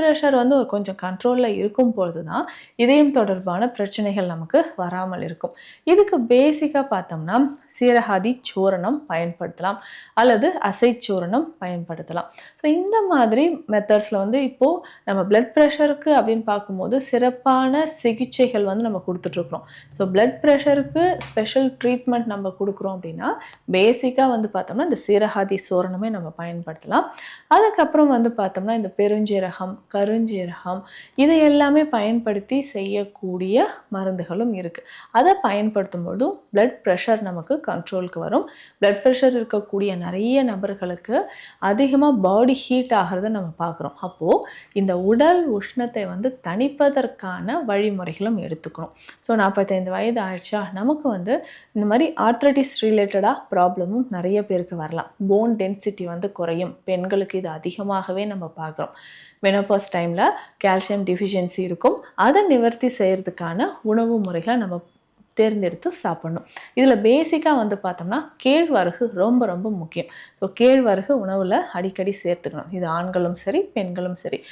Pressure வந்து ஒரு கொஞ்சம் கண்ட்ரோலில் இருக்கும் பொழுது தான் இதயம் தொடர்பான பிரச்சனைகள் நமக்கு வராமல் இருக்கும். இதுக்கு பேசிக்காக பார்த்தோம்னா சீரகாதி சூரணம் பயன்படுத்தலாம் அல்லது அசைச்சூரணம் பயன்படுத்தலாம். ஸோ இந்த மாதிரி மெத்தட்ஸில் வந்து இப்போது நம்ம பிளட் ப்ரெஷருக்கு அப்படின்னு பார்க்கும்போது சிறப்பான சிகிச்சைகள் வந்து நம்ம கொடுத்துட்ருக்குறோம். ஸோ பிளட் ப்ரெஷருக்கு ஸ்பெஷல் ட்ரீட்மெண்ட் நம்ம கொடுக்குறோம் அப்படின்னா பேசிக்காக வந்து பார்த்தோம்னா இந்த சீரகாதி சூரணமே நம்ம பயன்படுத்தலாம். அதுக்கப்புறம் வந்து பார்த்தோம்னா இந்த பெருஞ்சீரகம், கருஞ்சீரகம் இதை எல்லாமே பயன்படுத்தி செய்யக்கூடிய மருந்துகளும் இருக்குது. அதை பயன்படுத்தும்போது பிளட் ப்ரெஷர் நமக்கு கண்ட்ரோலுக்கு வரும். பிளட் ப்ரெஷர் இருக்கக்கூடிய நிறைய நபர்களுக்கு அதிகமாக பாடி ஹீட் ஆகிறத நம்ம பார்க்குறோம். அப்போது இந்த உடல் உஷ்ணத்தை வந்து தணிப்பதற்கான வழிமுறைகளும் எடுத்துக்கணும். ஸோ 45 வயது ஆயிடுச்சா நமக்கு வந்து இந்த மாதிரி ஆர்த்ரைட்டிஸ் ரிலேட்டடாக ப்ராப்ளமும் நிறைய பேருக்கு வரலாம். போன் டென்சிட்டி வந்து குறையும். பெண்களுக்கு இது அதிகமாகவே நம்ம பார்க்குறோம். மெனோபாஸ் டைமில் கால்சியம் டிஃபிஷியன்சி இருக்கும். அதை நிவர்த்தி செய்கிறதுக்கான உணவு முறைகளை நம்ம தேர்ந்தெடுத்து சாப்பிடணும். இதில் பேசிக்காக வந்து பார்த்தோம்னா கேழ்வரகு ரொம்ப ரொம்ப முக்கியம். ஸோ கேழ்வரகு உணவில் அடிக்கடி சேர்த்துக்கணும். இது ஆண்களும் சரி பெண்களும் சரி.